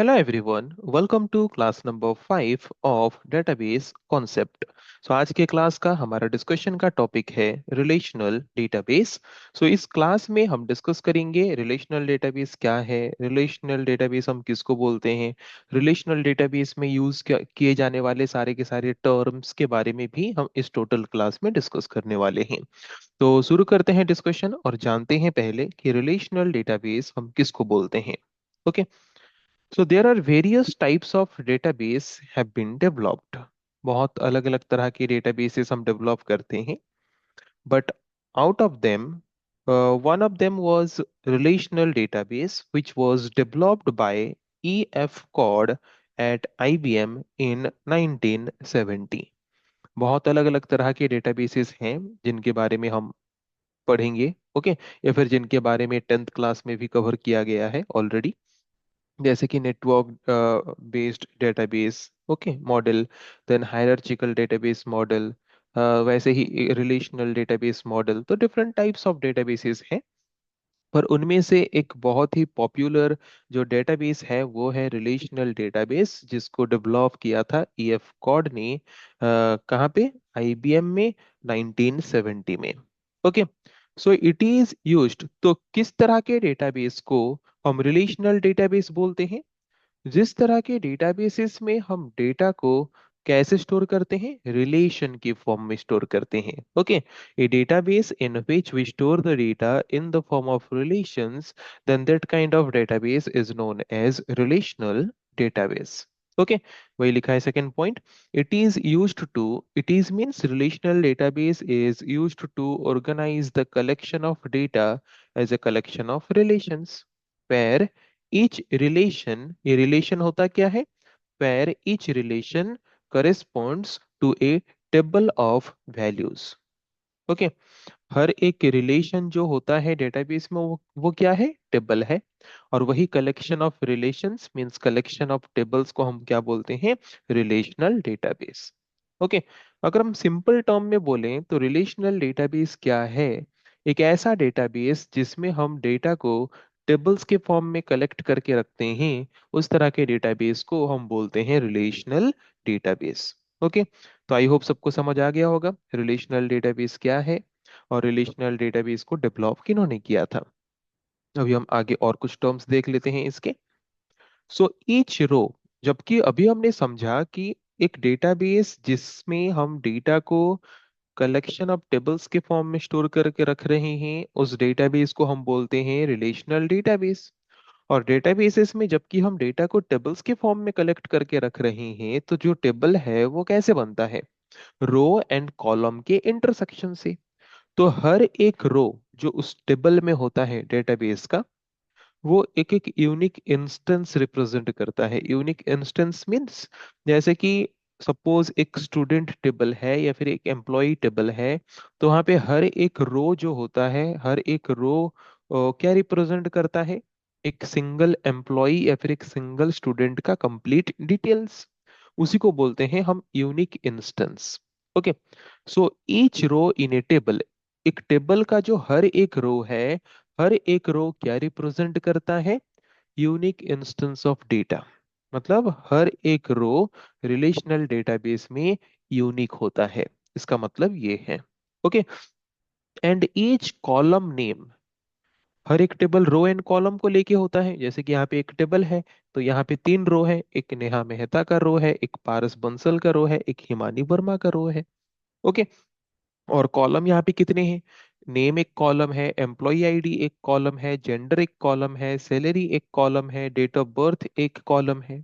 Hello everyone, welcome to class number 5 of database concept. आज के class का हमारा डिस्कशन का टॉपिक है रिलेशनल डेटाबेस। इस क्लास में हम डिस्कस करेंगे रिलेशनल डेटाबेस क्या है, रिलेशनल डेटाबेस हम किसको बोलते हैं, रिलेशनल डेटाबेस में यूज किए जाने वाले सारे के सारे टर्म्स के बारे में भी हम इस टोटल क्लास में डिस्कस करने वाले हैं। तो शुरू करते हैं डिस्कशन और जानते हैं पहले कि रिलेशनल डेटाबेस हम किसको बोलते हैं। Okay, so there are various types of database have been developed. बहुत अलग अलग तरह के databases हम develop करते हैं, but out of them, one of them was relational database which was developed by EF Cord at IBM in 1970. बहुत अलग अलग तरह के databases हैं जिनके बारे में हम पढ़ेंगे, ओके, या फिर जिनके बारे में 10th क्लास में भी कवर किया गया है ऑलरेडी, जैसे कि network based database, okay, model, then hierarchical database model, वैसे ही रिलेशनल डेटाबेस मॉडल। तो डिफरेंट टाइप्स ऑफ डेटाबेसेस हैं, पर उनमें से एक बहुत ही पॉपुलर जो डेटाबेस है वो है रिलेशनल डेटाबेस, जिसको डेवलप किया था ईएफ कॉर्ड ने। कहाँ पे? आईबीएम में 1970 में। Okay, so it is used. तो किस तरह के डेटाबेस को हम रिलेशनल डेटाबेस बोलते हैं? जिस तरह के डेटाबेसेस में हम डेटा को कैसे स्टोर करते हैं? रिलेशन की फॉर्म में स्टोर करते हैं। Okay, a database in which we store the data in the form of relations, then that kind of database is known as relational database. Okay, वही लिखा है second point. It is means relational database is used to organise the collection of data as a collection of relations, where each relation, ये relation होता क्या है? where each relation corresponds to a table of values. Okay, हर एक relation जो होता है database में वो क्या है? टेबल है। और वही collection of relations means collection of tables को हम क्या बोलते हैं? Relational database. ओके, अगर हम सिंपल टर्म में बोलें तो रिलेशनल डेटाबेस क्या है? एक ऐसा डेटाबेस जिसमें हम डेटा को टेबल्स के फॉर्म में कलेक्ट करके रखते हैं, उस तरह के डेटाबेस को हम बोलते हैं रिलेशनल डेटाबेस। ओके, तो आई होप सबको समझ आ गया होगा रिलेशनल डेटाबेस क्या है और रिलेशनल डेटाबेस को डेवलप किन्होंने किया था। अभी हम आगे और कुछ टर्म्स देख लेते हैं इसके। ईच रो, जबकि अभी हमने समझा कि एक डेटाबेस जिसमें हम डेटा को कलेक्शन ऑफ टेबल्स के फॉर्म में स्टोर करके रख रहे हैं, उस डेटाबेस को हम बोलते हैं रिलेशनल डेटाबेस। और डेटाबेसेस में जबकि हम डेटा को टेबल्स के फॉर्म में कलेक्ट करके रख रहे हैं, तो जो टेबल है वो कैसे बनता है? रो एंड कॉलम के इंटरसेक्शन से। तो हर एक रो जो उस टेबल में होता है डेटाबेस का, वो एक एक यूनिक इंस्टेंस रिप्रेजेंट करता है। यूनिक इंस्टेंस मींस, जैसे कि सपोज एक स्टूडेंट टेबल है या फिर एक एम्प्लॉय टेबल है, तो वहां पे हर एक रो जो होता है, हर एक रो क्या रिप्रेजेंट करता है? एक सिंगल एम्प्लॉय या फिर एक सिंगल स्टूडेंट का कंप्लीट डिटेल्स। उसी को बोलते हैं हम unique instance. Okay, so each row in a table, एक टेबल का जो हर एक रो है, हर एक रो क्या रिप्रेजेंट करता है? Unique instance of data. मतलब हर एक रो रिलेशनल डेटाबेस में यूनिक होता है, इसका मतलब ये है। Okay, and each column name, हर एक टेबल रो एंड कॉलम को लेके होता है। जैसे कि यहाँ पे एक टेबल है, तो यहाँ पे 3 रो है, एक नेहा मेहता का रो है, एक पारस बंसल का रो है, एक हिमानी वर्मा का रो है। ओके, और कॉलम यहाँ पे कितने हैं? नेम एक कॉलम है, एम्प्लॉय आईडी एक कॉलम है, जेंडर एक कॉलम है, सैलरी एक कॉलम है, डेट ऑफ बर्थ एक कॉलम है।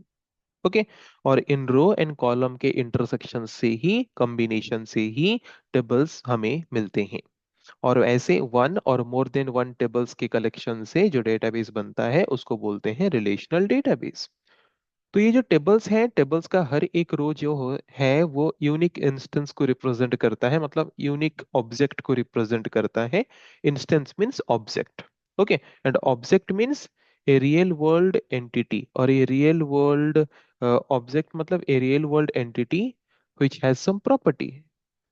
ओके, और इन रो एंड कॉलम के इंटरसेक्शन से ही, कॉम्बिनेशन से ही टेबल्स हमें मिलते हैं। और ऐसे वन और मोर देन वन टेबल्स के कलेक्शन से जो डेटाबेस बनता है उसको बोलते हैं रिलेशनल डेटाबेस। तो ये जो टेबल्स हैं, टेबल्स का हर एक रो जो है वो यूनिक इंस्टेंस को रिप्रेजेंट करता है, मतलब यूनिक ऑब्जेक्ट को रिप्रेजेंट करता है। Instance means object. Okay, and object means a real world entity, और ए रियल वर्ल्ड ऑब्जेक्ट मतलब a real world entity which has sum property.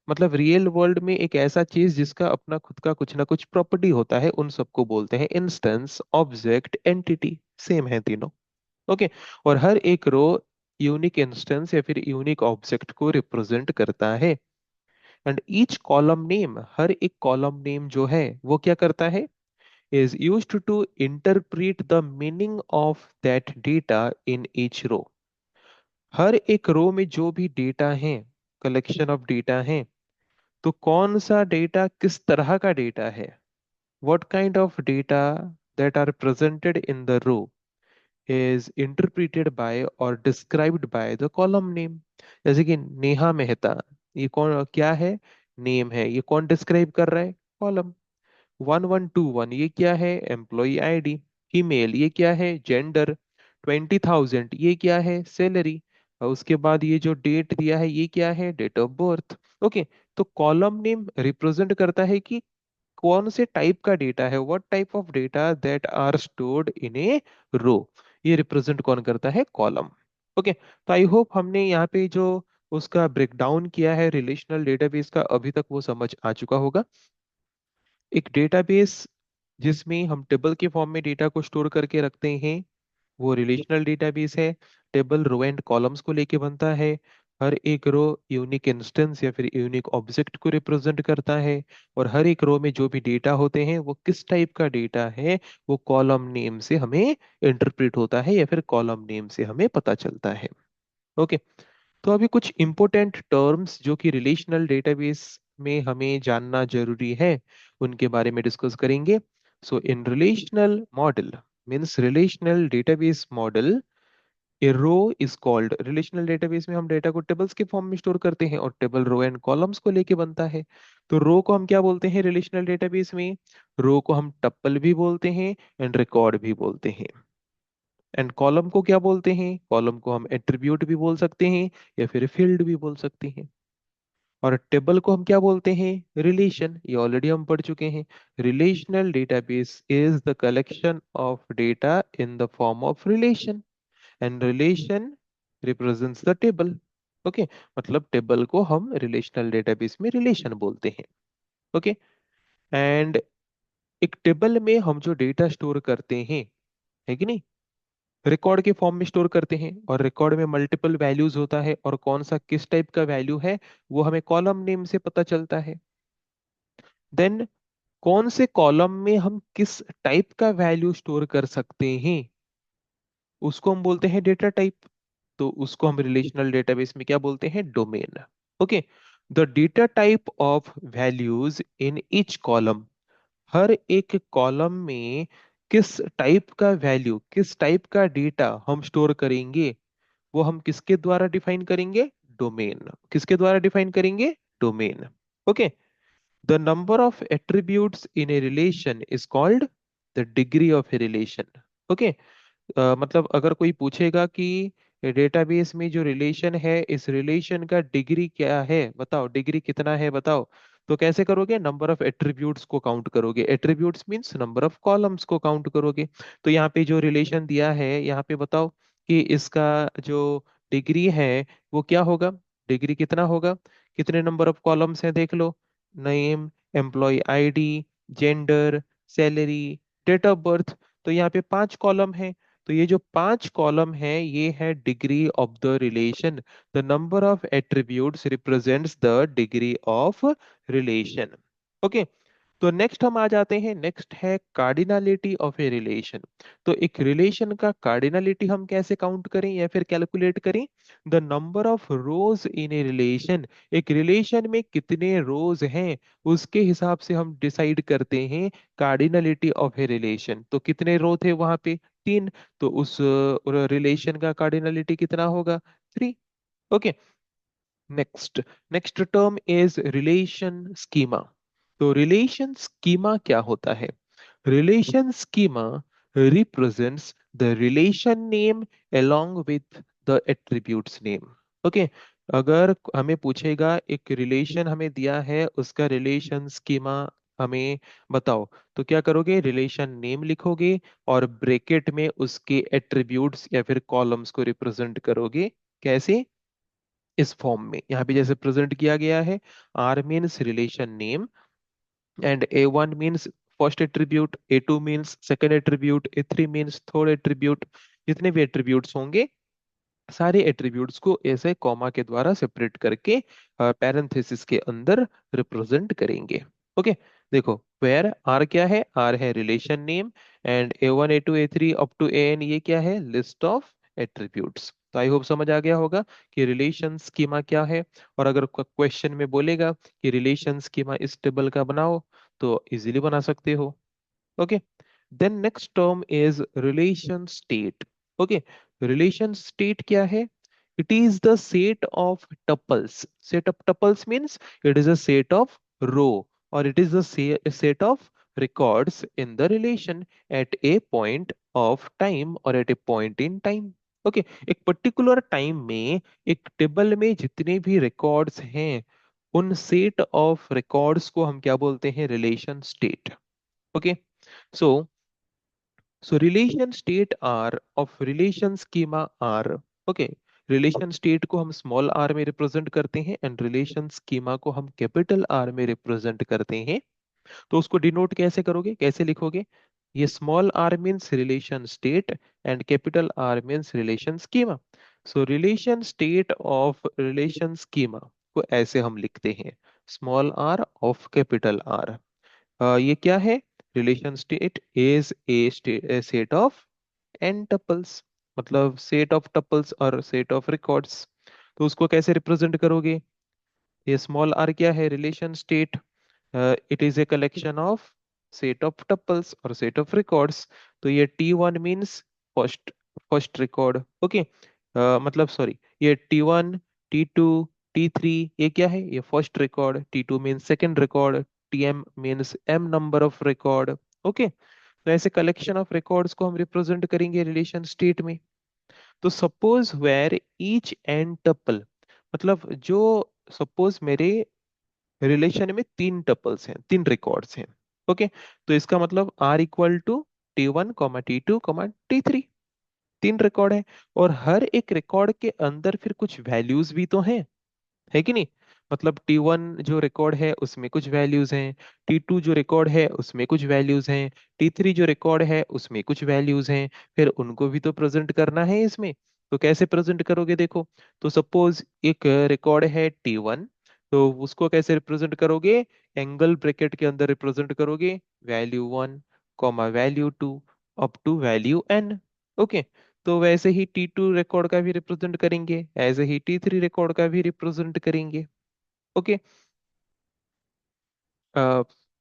मतलब रियल वर्ल्ड में एक ऐसा चीज जिसका अपना खुद का कुछ ना कुछ प्रॉपर्टी होता है, उन सबको बोलते हैं इंस्टेंस, ऑब्जेक्ट, एंटिटी। सेम है तीनों। ओके। और हर एक रो यूनिक इंस्टेंस या फिर यूनिक ऑब्जेक्ट को रिप्रेजेंट करता है। एंड ईच कॉलम नेम, हर एक कॉलम नेम जो है वो क्या करता है, is used to interpret the meaning of that data in each row। हर एक रो में जो भी डेटा है, कलेक्शन ऑफ डेटा है, तो कौन सा डेटा किस तरह का डेटा है, what kind of data that are presented in the row is interpreted by or described by the column name। जैसे कि नेहा मेहता, ये कौन क्या है, नेम है, ये कौन डिस्क्राइब कर रहा है, कॉलम। 1121 ये क्या है, एम्प्लॉय आईडी। ईमेल ये क्या है, जेंडर। 20,000 ये क्या है, सैलरी। और उसके बाद ये जो डेट दिया है ये क्या है, डेट ऑफ बर्थ। ओके। तो कॉलम नेम रिप्रेजेंट करता है कि कौन से टाइप का डेटा है, what type of data that are stored in a row. ये रिप्रेजेंट कौन करता है, कॉलम। ओके। तो आई होप हमने यहाँ पे जो उसका ब्रेकडाउन किया है रिलेशनल डेटाबेस का, अभी तक वो समझ आ चुका होगा। एक डेटाबेस जिसमें हम टेबल के फॉर्म में डेटा को स्टोर करके रखते हैं, वो रिलेशनल डेटाबेस है। टेबल रो एंड कॉलम्स को लेके बनता है। हर एक रो यूनिक इंस्टेंस या फिर यूनिक ऑब्जेक्ट को रिप्रेजेंट करता है। और हर एक रो में जो भी डेटा होते हैं वो किस टाइप का डेटा है, वो कॉलम नेम से हमें इंटरप्रेट होता है या फिर कॉलम नेम से हमें पता चलता है। ओके। तो अभी कुछ इंपॉर्टेंट टर्म्स जो कि रिलेशनल डेटाबेस में हमें जानना जरूरी है, उनके बारे में डिस्कस करेंगे। So in relational model, means relational database model, a row is called, relational database में हम डेटा को टेबल्स के फॉर्म में स्टोर करते हैं और टेबल रो एंड कॉलम्स को लेके बनता है। तो रो को हम क्या बोलते हैं रिलेशनल डेटाबेस में, रो को हम टप्पल भी बोलते हैं एंड रिकॉर्ड भी बोलते हैं। एंड कॉलम को क्या बोलते हैं, कॉलम को हम एट्रीब्यूट भी बोल सकते हैं या फिर फील्ड भी बोल सकते हैं। और टेबल को हम क्या बोलते हैं, रिलेशन, ये ऑलरेडी हम पढ़ चुके हैं। Relational database is the collection of data in the form of relation, and relation represents the table. Okay. मतलब टेबल को हम रिलेशनल डेटाबेस में रिलेशन बोलते हैं। ओके। एंड एक टेबल में हम जो डेटा स्टोर करते हैं, है कि नहीं, रिकॉर्ड के फॉर्म में स्टोर करते हैं, और रिकॉर्ड में मल्टीपल वैल्यूज होता है, और कौन सा किस टाइप का वैल्यू है वो हमें कॉलम नेम से पता चलता है। देन कौन से कॉलम में हम किस टाइप का वैल्यू स्टोर कर सकते हैं, उसको हम बोलते हैं डेटा टाइप। तो उसको हम रिलेशनल डेटाबेस में क्या बोलते हैं, domain. Okay. The data type of values in each column, हर एक कॉलम में किस टाइप का वैल्यू, किस टाइप का डेटा हम स्टोर करेंगे, वो हम किसके द्वारा डिफाइन करेंगे, डोमेन। किसके द्वारा डिफाइन करेंगे, domain. Okay. The number of attributes in a relation is called the degree of a relation. Okay. मतलब अगर कोई पूछेगा कि डेटाबेस में जो रिलेशन है, इस रिलेशन का डिग्री क्या है बताओ, डिग्री कितना है बताओ, तो कैसे करोगे, नंबर ऑफ एट्रीब्यूट्स को काउंट करोगे। Attributes means number of columns को काउंट करोगे। तो यहाँ पे जो रिलेशन दिया है, यहाँ पे बताओ कि इसका जो डिग्री है वो क्या होगा, डिग्री कितना होगा, कितने नंबर ऑफ कॉलम्स हैं देख लो, name, employ ID, gender, salary, date of birth. तो यहाँ पे 5 कॉलम है। तो ये जो 5 कॉलम है ये है degree of the relation. The number of attributes represents the degree of relation. Okay. तो नेक्स्ट हम आ जाते हैं, नेक्स्ट है कार्डिनलिटी ऑफ ए रिलेशन। तो एक रिलेशन का कार्डिनलिटी हम कैसे काउंट करें या फिर कैलकुलेट करें, the number of rose in a relation, एक रिलेशन में कितने रोज हैं उसके हिसाब से हम डिसाइड करते हैं कार्डिनलिटी ऑफ ए रिलेशन। तो कितने रो थे वहां पे, 3, तो उस रिलेशन का कार्डिनलिटी कितना होगा, 3। Okay. Next, next term is relation schema. तो रिलेशन स्कीमा क्या होता है, relation schema represents the relation name along with the attributes name। Okay. अगर हमें पूछेगा एक रिलेशन हमें दिया है, उसका रिलेशन स्कीमा हमें बताओ, तो क्या करोगे, रिलेशन नेम लिखोगे और ब्रैकेट में उसके एट्रीब्यूट्स या फिर कॉलम्स को रिप्रेजेंट करोगे। कैसे, इस फॉर्म में यहाँ पे जैसे प्रेजेंट किया गया है, R means relation name, and A1 means first attribute, A2 means second attribute, A3 means third attribute, जितने भी एट्रीब्यूट्स होंगे सारे एट्रीब्यूट्स को ऐसे कॉमा के द्वारा सेपरेट करके पैरेंथेसिस के अंदर रिप्रेजेंट करेंगे। ओके, देखो वेयर आर क्या है, आर है relation name, and A1 A2 A3 up to AN ये क्या है, लिस्ट ऑफ एट्रीब्यूट्स। तो आई होप समझ आ गया होगा कि रिलेशन स्कीमा क्या है। और अगर क्वेश्चन में बोलेगा कि रिलेशन स्कीमा इस टेबल का बनाओ तो इजीली बना सकते हो। Okay, then next term is relation state. Okay, relation state क्या है? It is the set of tuples. Set of tuples means it is a set of row, or it is the set of records in the relation at a point of time or at a point in time. Okay एक particular time में एक table में जितने भी records हैं उन set of records को हम क्या बोलते हैं, relation state. Okay, so relation state R of relation schema R. Okay, relation state को हम स्मॉल r में रिप्रेजेंट करते हैं एंड रिलेशन स्कीमा को हम कैपिटल R में रिप्रेजेंट करते हैं। तो उसको डिनोट कैसे करोगे, कैसे लिखोगे? ये small r means relation state and capital R means relation schema. So relation state of relation schema को ऐसे हम लिखते हैं, small r of capital R। ये क्या है, relation state is a set of N tuples, मतलब सेट ऑफ टपल्स और सेट ऑफ रिकॉर्ड्स। तो उसको कैसे रिप्रेजेंट करोगे? ये स्मॉल आर क्या है, relation state, it is a collection of set of tuples और सेट ऑफ रिकॉर्ड्स। तो ये T1 means first first record. Okay, मतलब सॉरी, ये T1 T2 T3 ये क्या है, ये first record, T2 means second record, TM means M number of record. Okay, तो ऐसे कलेक्शन ऑफ रिकॉर्ड्स को हम रिप्रेजेंट करेंगे रिलेशन स्टेट में। तो suppose where each and tuple, मतलब जो सपोज मेरे रिलेशन में तीन टपल्स हैं, तीन रिकॉर्ड्स हैं। ओके, तो इसका मतलब R equal to T1 T2 T3, तीन रिकॉर्ड है। और हर एक रिकॉर्ड के अंदर फिर कुछ वैल्यूज भी तो हैं, है कि नहीं? मतलब T1 जो रिकॉर्ड है उसमें कुछ वैल्यूज हैं, T2 जो रिकॉर्ड है उसमें कुछ वैल्यूज हैं, T3 जो रिकॉर्ड है उसमें कुछ वैल्यूज हैं, फिर उनको भी तो प्रेजेंट करना है इसमें। तो कैसे प्रेजेंट करोगे, देखो। तो सपोज एक रिकॉर्ड है T1, तो उसको कैसे रिप्रेजेंट करोगे, एंगल ब्रैकेट के अंदर रिप्रेजेंट करोगे, value 1 value 2 up to value N। Okay, तो वैसे ही T2 रिकॉर्ड का भी रिप्रेजेंट करेंगे, ऐसे ही T3 रिकॉर्ड का भी रिप्रेजेंट करेंगे। ओके,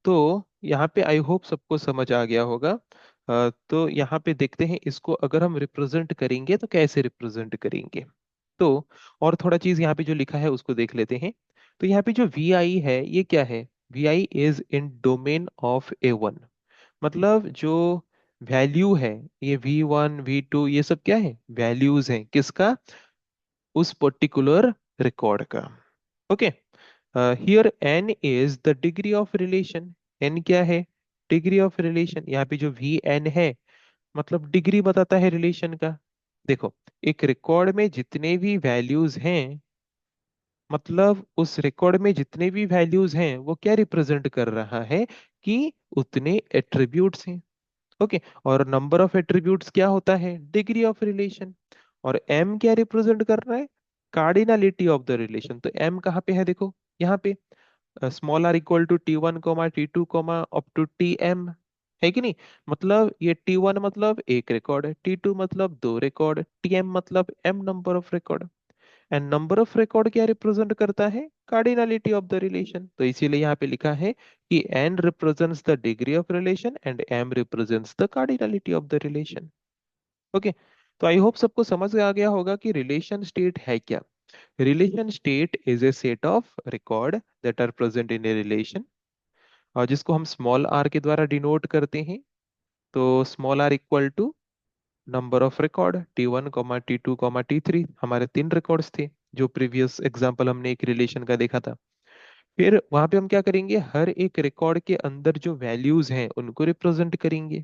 तो यहाँ पे आई होप सबको समझ आ गया होगा। तो यहाँ पे देखते हैं इसको अगर हम रिप्रेजेंट करेंगे तो कैसे रिप्रेजेंट करेंगे। तो और थोड़ा चीज यहाँ पे जो लिखा है उसको देख लेते हैं। तो यहाँ पे जो VI है ये क्या है, VI is in domain of A1, मतलब जो वैल्यू है, ये V1 V2 ये सब क्या है, वैल्यूज हैं किसका, उस पर्टिकुलर रिकॉर्ड का। Okay, here N is the degree of relation. N क्या है, डिग्री ऑफ रिलेशन। यहाँ पे जो VN है मतलब डिग्री बताता है रिलेशन का। देखो एक रिकॉर्ड में जितने भी वैल्यूज हैं, मतलब उस रिकॉर्ड में जितने भी वैल्यूज हैं वो क्या रिप्रेजेंट कर रहा है कि उतने एट्रीब्यूट्स हैं। ओके, और नंबर ऑफ एट्रीब्यूट्स क्या होता है, डिग्री ऑफ रिलेशन। और M क्या रिप्रेजेंट कर रहा है, कार्डिनलिटी ऑफ द रिलेशन। तो M कहाँ पे है, देखो यहाँ पे, small r equal to T1 T2 up to TM, है कि नहीं? मतलब ये T1 मतलब एक रिकॉर्ड है, T2 मतलब दो रिकॉर्ड, TM मतलब M number of record. And number of record क्या रिप्रेजेंट करता है, कार्डिनलिटी ऑफ द रिलेशन। तो इसीलिए यहाँ पे लिखा है कि N represents the degree of relation and M represents the cardinality of the relation. Okay, तो आई होप सबको समझ आ गया होगा कि रिलेशन स्टेट है क्या। Relation state is a set of record that are present in a relation, और जिसको हम स्मॉल r के द्वारा डिनोट करते हैं। तो small r equal to number of record T1 T2 T3, हमारे तीन रिकॉर्ड्स थे जो प्रीवियस एग्जांपल हमने एक रिलेशन का देखा था। फिर वहां पे हम क्या करेंगे, हर एक रिकॉर्ड के अंदर जो वैल्यूज हैं उनको रिप्रेजेंट करेंगे।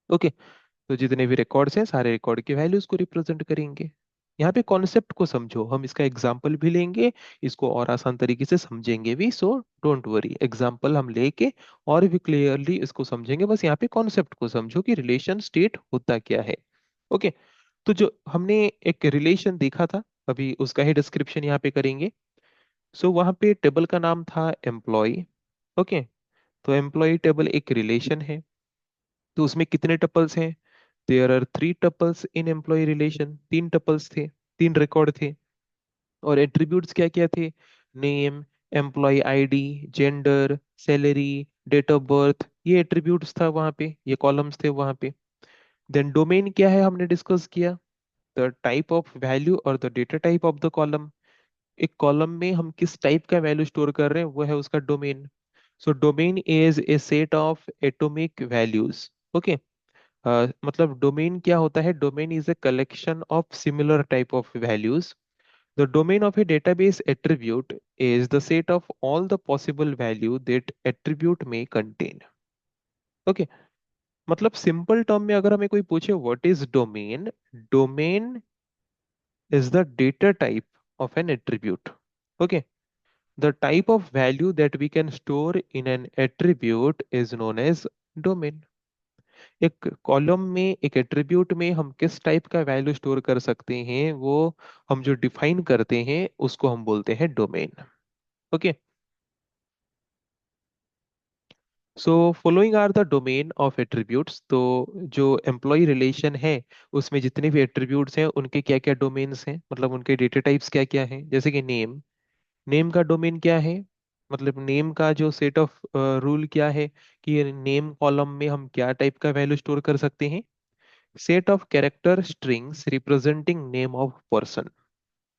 ओके, तो जितने भी रिकॉर्ड्स हैं सारे रिकॉर्ड के वैल्यूज को रिप्रेजेंट करेंगे। यहाँ पे कॉन्सेप्ट को समझो, हम इसका एग्जाम्पल भी लेंगे, इसको और आसान तरीके से समझेंगे भी। सो डोंट वरी, एग्जाम्पल हम लेके और भी क्लियरली इसको समझेंगे। बस यहाँ पे कॉन्सेप्ट को समझो कि रिलेशन स्टेट होता क्या है। ओके। तो जो हमने एक रिलेशन देखा था, अभी उसका ही डिस्क्रिप्शन यहाँ पे करेंगे। सो वहाँ पे टेबल का नाम था एम्प्लॉय। ओके। तो एम्प्लॉय टेबल एक रिलेशन है। तो उसमें कितने टपल्स हैं? There are 3 tuples in employ relation. 3 tuples थे, 3 रिकॉर्ड थे। और एट्रीब्यूट्स क्या क्या थे? Name, employ ID, gender, salary, date of birth, ये एट्रीब्यूट्स था वहाँ पे, ये कॉलम्स थे वहाँ पे। देन डोमेन क्या है हमने डिस्कस किया, द टाइप ऑफ वैल्यू और the data type of the column. एक कॉलम में हम किस टाइप का वैल्यू स्टोर कर रहे हैं वो है उसका domain. So domain is a set of atomic values. Okay. मतलब डोमेन क्या होता है? Domain is a collection of similar type of values. The domain of a database attribute is the set of all the possible value that attribute may contain. Okay. मतलब simple term में अगर हमें कोई पूछे what is domain, domain is the data type of an attribute. Okay. The type of value that we can store in an attribute is known as domain. एक column में, एक attribute में हम किस टाइप का वैल्यू स्टोर कर सकते हैं, वो हम जो डिफाइन करते हैं उसको हम बोलते हैं domain. Okay. So following are the domain of attributes. तो जो एम्प्लॉय रिलेशन है उसमें जितने भी एट्रीब्यूट्स हैं उनके क्या क्या डोमेन्स हैं, मतलब उनके डेटा टाइप्स क्या क्या हैं। जैसे कि नेम, नेम का डोमेन क्या है? मतलब नेम का जो सेट ऑफ रूल क्या है कि नेम कॉलम में हम क्या टाइप का वैल्यू स्टोर कर सकते हैं? Set of character strings representing name of person.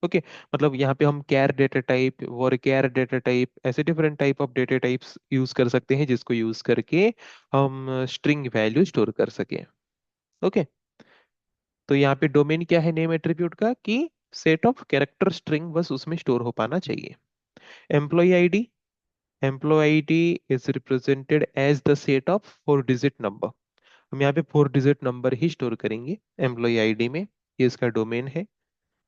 Okay. मतलब यहाँ पे हम कैर डेटा टाइप, वर कैर डेटा टाइप, ऐसे different type of data types use कर सकते हैं जिसको यूज करके हम स्ट्रिंग वैल्यू स्टोर कर सके। ओके। तो यहाँ पे डोमेन क्या है नेम एट्रीब्यूट का? कि सेट ऑफ कैरेक्टर स्ट्रिंग बस उसमें स्टोर हो पाना चाहिए। Employ ID, employ ID is represented as the set of 4 digit number. हम यहाँ पे 4 डिजिट नंबर ही स्टोर करेंगे एम्प्लॉय आईडी में, ये इसका डोमेन है।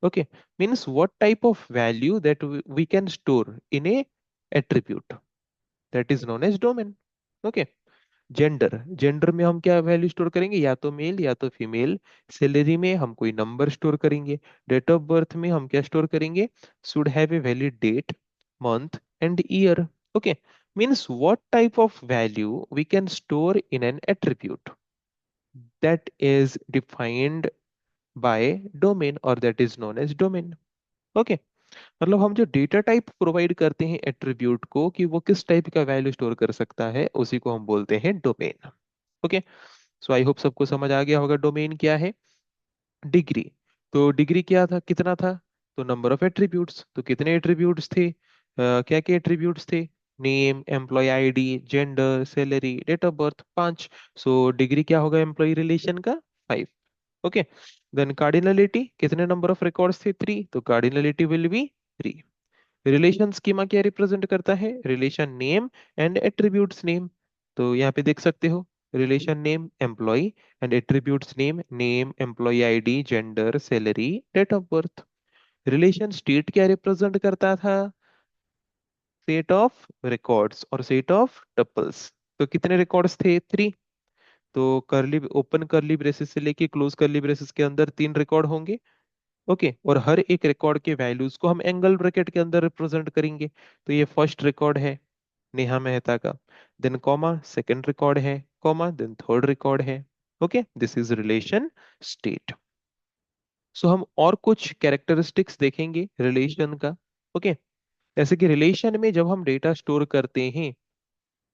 Okay, means what type of value that we can store in a attribute, that is known as domain. Okay. Gender, gender में हम क्या वैल्यू स्टोर करेंगे? या तो मेल या तो फीमेल। सैलरी में हम कोई नंबर स्टोर करेंगे। डेट ऑफ बर्थ में हम क्या स्टोर करेंगे? Should have a valid date, month and year. Okay. Means what type of value we can store in an attribute, that is defined by domain और that is known as domain. Okay. मतलब हम जो data type provide करते हैं attribute को कि वो किस टाइप का वैल्यू स्टोर कर सकता है, उसी को हम बोलते हैं domain. Okay. So I hope सबको समझ आ गया होगा डोमेन क्या है। डिग्री, तो डिग्री क्या था, कितना था? तो नंबर ऑफ एट्रीब्यूट्स, तो कितने एट्रीब्यूट्स थे? क्या क्या एट्रीब्यूट्स थे? Name, employ ID, gender, salary, date of birth, 5। So degree क्या होगा एम्प्लॉय रिलेशन का? 5। ओके। देन कार्डिनलिटी, कितने नंबर ऑफ रिकॉर्ड्स थे? 3, तो cardinality will be 3। Relation schema क्या रिप्रेजेंट करता है? Relation name and attributes name. तो यहाँ पे देख सकते हो, relation name employ and attributes name, name, employ ID, gender, salary, date of birth. Relation state क्या रिप्रेजेंट करता था? सेट ऑफ रिकॉर्ड्स और सेट ऑफ टपल्स। तो कितने रिकॉर्ड्स थे? 3। तो करली, ओपन करली ब्रेसेस से लेके क्लोज करली ब्रेसेस के अंदर 3 रिकॉर्ड होंगे। ओके। और हर एक रिकॉर्ड के वैल्यूज को हम एंगल ब्रैकेट के अंदर रिप्रेजेंट करेंगे। तो ये फर्स्ट रिकॉर्ड है नेहा मेहता का, देन कॉमा सेकंड रिकॉर्ड है, कॉमा देन थर्ड रिकॉर्ड है। Okay, this is relation state. So हम और कुछ कैरेक्टरिस्टिक्स देखेंगे रिलेशन का। ओके। जैसे कि रिलेशन में जब हम डेटा स्टोर करते हैं,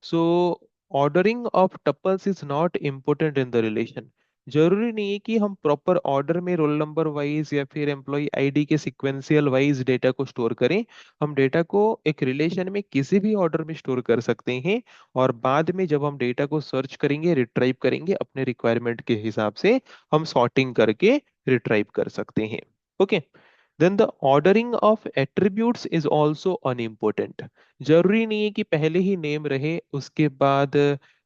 so ordering of tuples is not important in the relation. जरूरी नहीं है कि हम प्रॉपर ऑर्डर में रोल नंबर वाइज या फिर एम्प्लॉय आईडी के सिक्वेंशियल वाइज डेटा को स्टोर करें। हम डेटा को एक रिलेशन में किसी भी ऑर्डर में स्टोर कर सकते हैं, और बाद में जब हम डेटा को सर्च करेंगे, रिट्राइव करेंगे अपने रिक्वायरमेंट के हिसाब से, हम सॉर्टिंग करके रिट्राइव कर सकते हैं। Okay. Then the ordering of attributes is also unimportant. जरूरी नहीं है कि पहले ही नेम रहे उसके बाद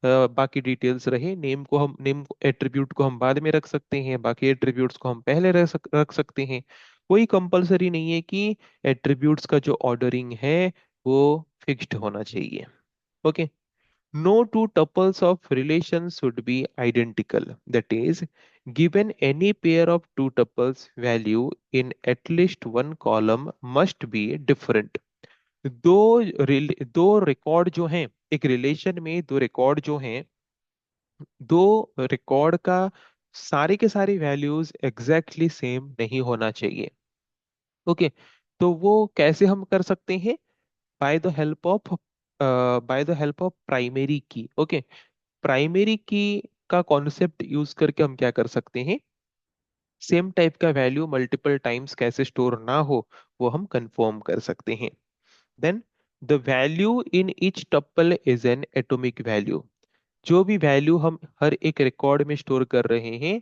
बाकी डिटेल्स रहे। नेम को हम, नेम एट्रीब्यूट को हम बाद में रख सकते हैं, बाकी एट्रीब्यूट्स को हम पहले रख सकते हैं। कोई कंपलसरी नहीं है कि एट्रीब्यूट्स का जो ऑर्डरिंग है वो फिक्स्ड होना चाहिए। Okay. No two tuples of relation should be identical. That is, given any pair of two tuples value in at least one column must be different. दो दो रिकॉर्ड जो हैं, एक रिलेशन में दो रिकॉर्ड जो हैं, दो रिकॉर्ड का सारे के सारे वैल्यूज एग्जैक्टली सेम नहीं होना चाहिए। ओके, तो वो कैसे हम कर सकते हैं? By the help of primary की। ओके, प्राइमरी की का कॉन्सेप्ट यूज करके हम क्या कर सकते हैं? सेम टाइप का वैल्यू मल्टीपल टाइम्स कैसे स्टोर ना हो, वो हम कंफर्म कर सकते हैं। Then the value in each tuple is an atomic value. जो भी वैल्यू हम हर एक रिकॉर्ड में स्टोर कर रहे हैं,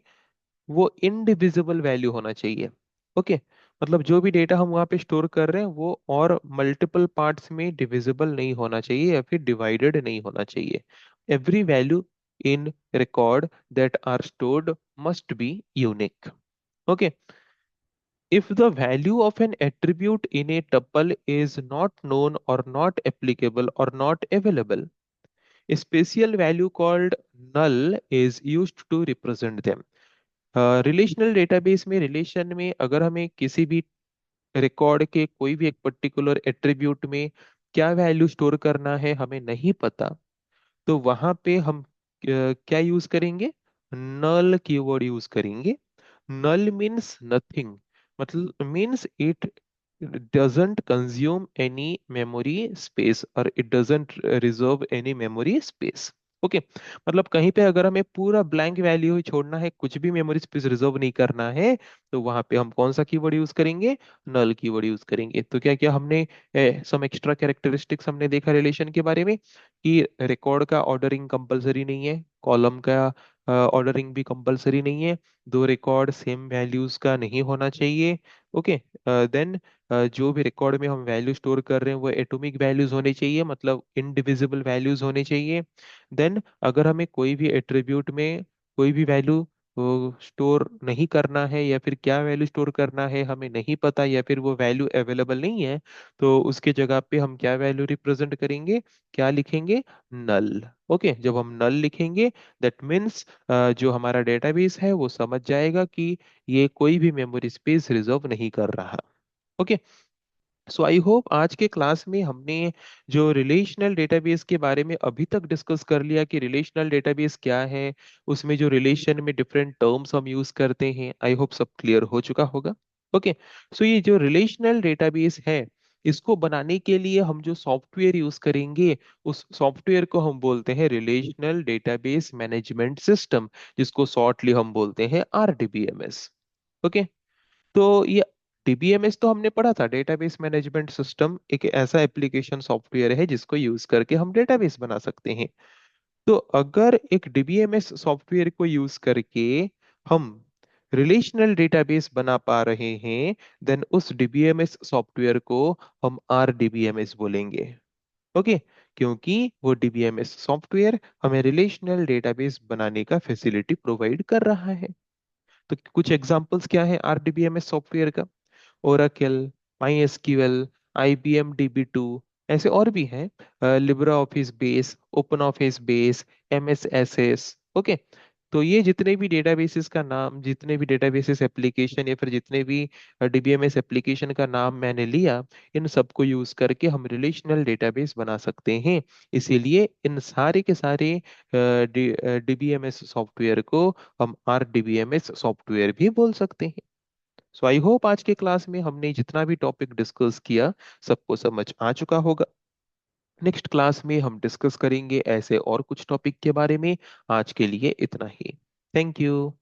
वो इनडिविजिबल वैल्यू होना चाहिए। ओके, मतलब जो भी डेटा हम वहाँ पे स्टोर कर रहे हैं वो और मल्टीपल पार्ट्स में डिविजिबल नहीं होना चाहिए या फिर डिवाइडेड नहीं होना चाहिए। Every value in record that are stored must be unique. Okay, if the value of an attribute in a tuple is not known or not applicable or not available, a special value called null is used to represent them. Relational database में, relation में अगर हमें किसी भी record के कोई भी एक पर्टिकुलर एट्रीब्यूट में क्या वैल्यू स्टोर करना है हमें नहीं पता, तो वहां पे हम क्या यूज करेंगे? नल कीवर्ड यूज करेंगे। नल मीन्स नथिंग, मतलब means it doesn't consume any memory space और it doesn't reserve any memory space। Okay, मतलब कहीं पे अगर हमें पूरा ब्लैंक वैल्यू ही छोड़ना है, कुछ भी मेमोरी स्पेस रिजर्व नहीं करना है, तो वहां पे हम कौन सा कीवर्ड यूज करेंगे? नल कीवर्ड यूज करेंगे। तो क्या क्या हमने सम एक्स्ट्रा कैरेक्टरिस्टिक्स हमने देखा रिलेशन के बारे में, कि रिकॉर्ड का ऑर्डरिंग कंपलसरी नहीं है, कॉलम का ऑर्डरिंग भी कंपलसरी नहीं है, दो रिकॉर्ड सेम वैल्यूज का नहीं होना चाहिए। ओके, देन जो भी रिकॉर्ड में हम वैल्यू स्टोर कर रहे हैं वो एटॉमिक वैल्यूज होने चाहिए, मतलब इनडिविजिबल वैल्यूज होने चाहिए। देन अगर हमें कोई भी एट्रीब्यूट में कोई भी वैल्यू स्टोर नहीं करना है या फिर क्या वैल्यू स्टोर करना है हमें नहीं पता, या फिर वो वैल्यू अवेलेबल नहीं है, तो उसके जगह पे हम क्या वैल्यू रिप्रेजेंट करेंगे? क्या लिखेंगे? नल। ओके, जब हम नल लिखेंगे, दैट मीन्स जो हमारा डेटाबेस है वो समझ जाएगा कि ये कोई भी मेमोरी स्पेस रिजर्व नहीं कर रहा। ओके, सो आई होप आज के क्लास में हमने जो रिलेशनल डेटाबेस के बारे में अभी तक डिस्कस कर लिया कि रिलेशनल डेटाबेस क्या है, उसमें जो रिलेशन में डिफरेंट टर्म्स हम यूज करते हैं, आई होप सब क्लियर हो चुका होगा। ओके, सो ये जो रिलेशनल डेटाबेस है, इसको बनाने के लिए हम जो सॉफ्टवेयर यूज करेंगे, उस सॉफ्टवेयर को हम बोलते हैं रिलेशनल डेटाबेस मैनेजमेंट सिस्टम, जिसको शॉर्टली हम बोलते हैं आरडीबीएमएस। ओके, तो ये डीबीएमएस तो हमने पढ़ा था, डेटाबेस मैनेजमेंट सिस्टम एक ऐसा एप्लीकेशन सॉफ्टवेयर है जिसको यूज करके हम डेटाबेस बना सकते हैं। तो अगर एक डीबीएमएस सॉफ्टवेयर को यूज करके हम रिलेशनल डेटाबेस बना पा रहे हैं, देन उस डीबीएमएस सॉफ्टवेयर को हम आरडीबीएमएस बोलेंगे। ओके, क्योंकि वो डीबीएमएस सॉफ्टवेयर हमें रिलेशनल डेटाबेस बनाने का फैसिलिटी प्रोवाइड कर रहा है। तो कुछ एग्जांपल्स क्या है आरडीबीएमएस सॉफ्टवेयर का? Oracle, my SQL, IBM DB2, ऐसे और भी हैं, Libra office base, open office base, MS S S. Okay, तो ये जितने भी डेटाबेसेस का नाम, जितने भी डेटाबेसेस एप्लीकेशन या फिर जितने भी डीबीएमएस एप्लीकेशन का नाम मैंने लिया, इन सबको यूज करके हम रिलेशनल डेटाबेस बना सकते हैं। इसीलिए इन सारे के सारे डीबीएमएस सॉफ्टवेयर को हम RDBMS सॉफ्टवेयर भी बोल सकते हैं। सो आई होप आज के क्लास में हमने जितना भी टॉपिक डिस्कस किया सबको समझ आ चुका होगा। नेक्स्ट क्लास में हम डिस्कस करेंगे ऐसे और कुछ टॉपिक के बारे में। आज के लिए इतना ही। Thank you.